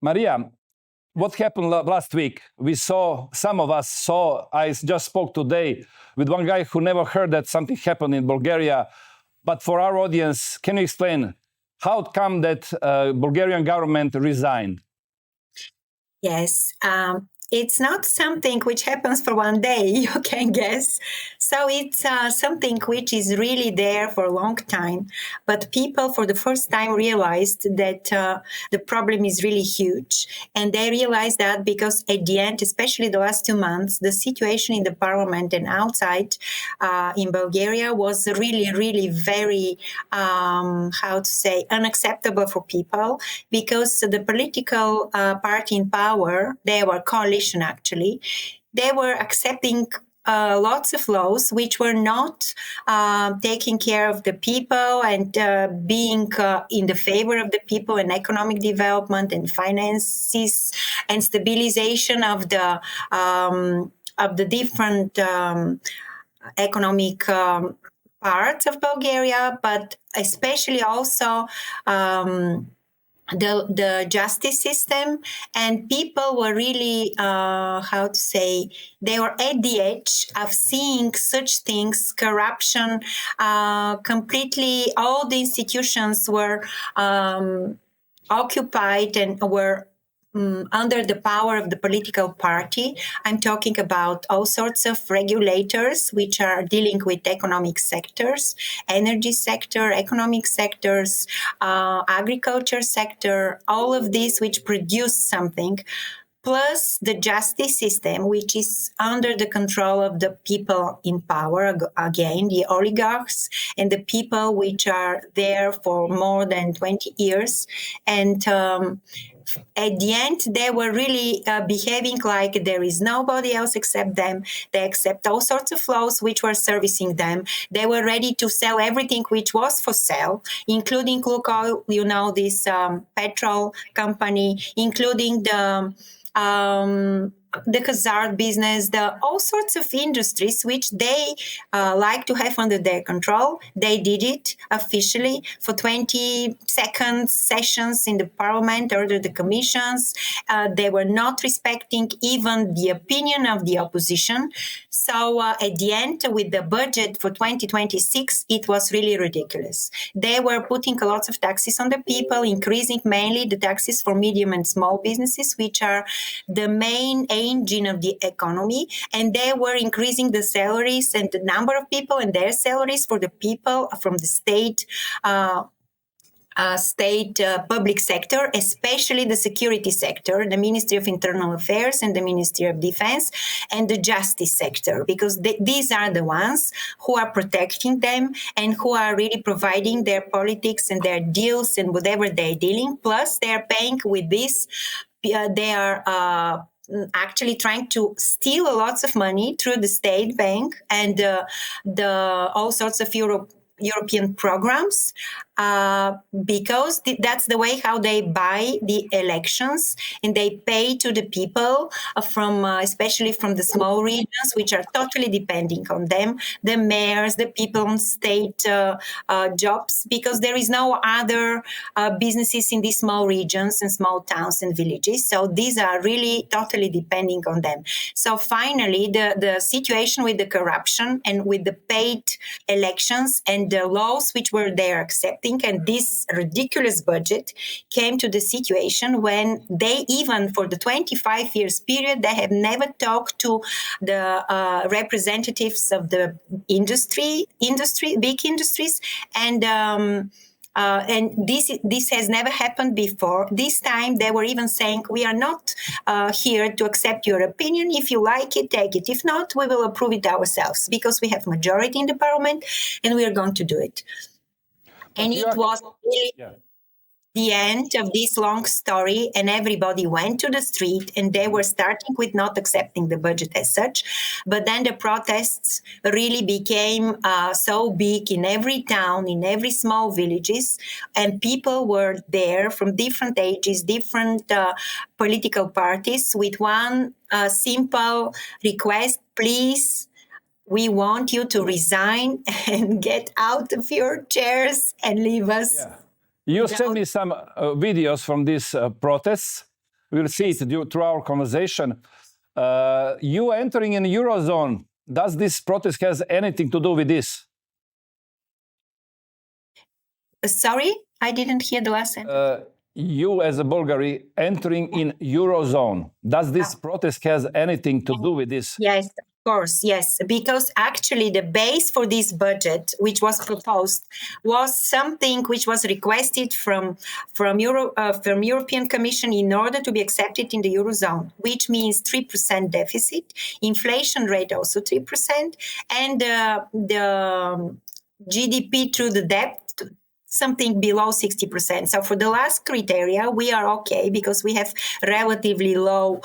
Maria, what happened last week? Some of us saw, I just spoke today with one guy who never heard that something happened in Bulgaria. But for our audience, can you explain how it come that Bulgarian government resigned? Yes, it's not something which happens for one day, you can guess. So it's something which is really there for a long time. But people for the first time realized that the problem is really huge. And they realized that because at the end, especially the last 2 months, the situation in the parliament and outside in Bulgaria was really, really very, unacceptable for people, because the political party in power, they were coalition actually, they were accepting lots of laws which were not taking care of the people and being in the favor of the people and economic development and finances and stabilization of the different economic parts of Bulgaria, but especially also the justice system. And people were really, they were at the edge of seeing such things, corruption, completely, all the institutions were occupied and were under the power of the political party. I'm talking about all sorts of regulators which are dealing with economic sectors, energy sector, economic sectors, agriculture sector, all of these which produce something, plus the justice system, which is under the control of the people in power, again, the oligarchs and the people which are there for more than 20 years. And at the end, they were really behaving like there is nobody else except them. They accept all sorts of laws which were servicing them. They were ready to sell everything which was for sale, including Lukoil, this petrol company, including the hazard business, all sorts of industries which they like to have under their control. They did it officially for 20-second sessions in the parliament or the commissions. They were not respecting even the opinion of the opposition. So at the end, with the budget for 2026, it was really ridiculous. They were putting a lot of taxes on the people, increasing mainly the taxes for medium and small businesses, which are the main engine of the economy, and they were increasing the salaries and the number of people and their salaries for the people from the state public sector, especially the security sector, the Ministry of Internal Affairs and the Ministry of Defense, and the justice sector, because these are the ones who are protecting them and who are really providing their politics and their deals and whatever they're dealing. Plus, they are paying with this. They are actually trying to steal lots of money through the state bank and the all sorts of European programs, because that's the way how they buy the elections, and they pay to the people especially from the small regions, which are totally depending on them, the mayors, the people on state jobs, because there is no other businesses in these small regions and small towns and villages. So these are really totally depending on them. So finally, the situation with the corruption and with the paid elections and the laws which were there accepting, and this ridiculous budget came to the situation when they, even for the 25 years period, they have never talked to the representatives of the industry, big industries, and this has never happened before. This time they were even saying, we are not here to accept your opinion. If you like it, take it. If not, we will approve it ourselves, because we have majority in the parliament and we are going to do it. And it was really the end of this long story, and everybody went to the street, and they were starting with not accepting the budget as such. But then the protests really became so big in every town, in every small villages, and people were there from different ages, different political parties, with one simple request: please, we want you to resign and get out of your chairs and leave us. Yeah. You sent me some videos from these protests. We'll see it through our conversation. You entering in the eurozone, does this protest has anything to do with this? Sorry, I didn't hear the last sentence. You as a Bulgarian entering in eurozone, does this protest has anything to do with this? Yes, of course, yes, because actually the base for this budget, which was proposed, was something which was requested from European Commission in order to be accepted in the eurozone, which means 3% deficit, inflation rate also 3%, and the GDP through the debt something below 60%. So for the last criteria, we are okay because we have relatively low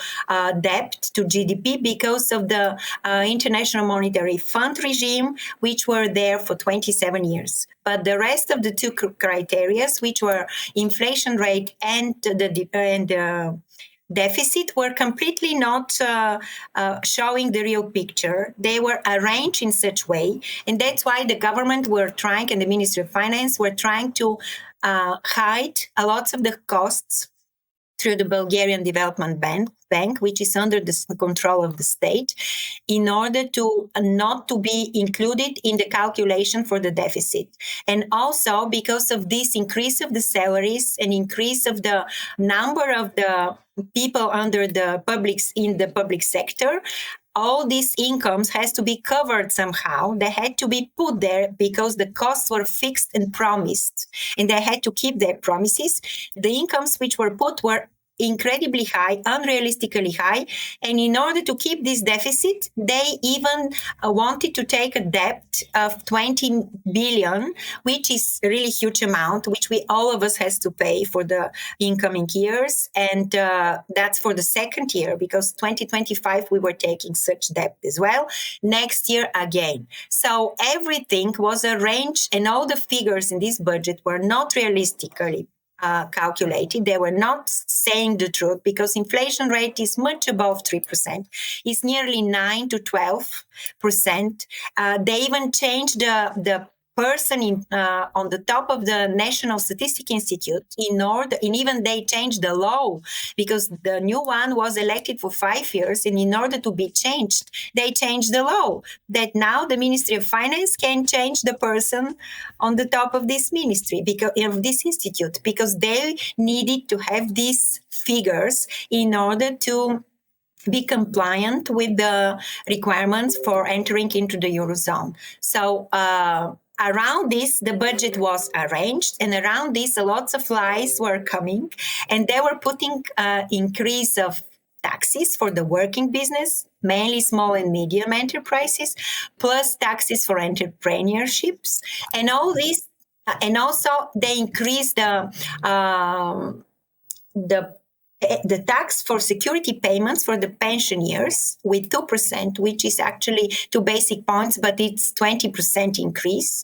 debt to GDP because of the International Monetary Fund regime, which were there for 27 years. But the rest of the two criteria, which were inflation rate and the deficit, were completely not showing the real picture. They were arranged in such way, and that's why the government were trying, and the Ministry of Finance were trying to hide a lot of the costs through the Bulgarian Development Bank, which is under the control of the state, in order to not to be included in the calculation for the deficit. And also because of this increase of the salaries and increase of the number of the people under the in the public sector, all these incomes has to be covered somehow. They had to be put there because the costs were fixed and promised, and they had to keep their promises. The incomes which were put were incredibly high, unrealistically high. And in order to keep this deficit, they even wanted to take a debt of 20 billion, which is a really huge amount, which all of us has to pay for the incoming years. And that's for the second year, because 2025, we were taking such debt as well. Next year, again. So everything was arranged, and all the figures in this budget were not realistically calculated. They were not saying the truth because inflation rate is much above 3%. It's nearly 9 to 12%. They even changed the person on the top of the National Statistical Institute and even they changed the law because the new one was elected for 5 years, and in order to be changed, they changed the law that now the Ministry of Finance can change the person on the top of this ministry of this institute, because they needed to have these figures in order to be compliant with the requirements for entering into the eurozone. So around this, the budget was arranged, and around this, lots of lies were coming, and they were putting increase of taxes for the working business, mainly small and medium enterprises, plus taxes for entrepreneurships, and all this, and also they increased the tax for security payments for the pensioners with 2%, which is actually 2 basic points, but it's 20% increase.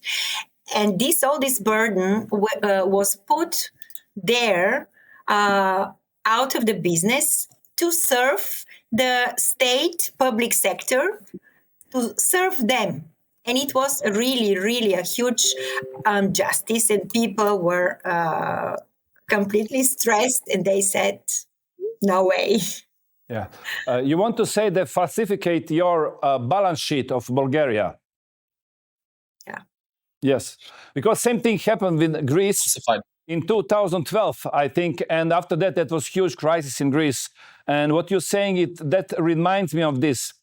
And all this burden was put there out of the business to serve the state public sector, to serve them. And it was really, really a huge injustice, and people were completely stressed, and they said, no way. Yeah. You want to say they falsificate your balance sheet of Bulgaria? Yeah. Yes. Because same thing happened with Greece in 2012, I think. And after that, that was huge crisis in Greece. And what you're saying, that reminds me of this.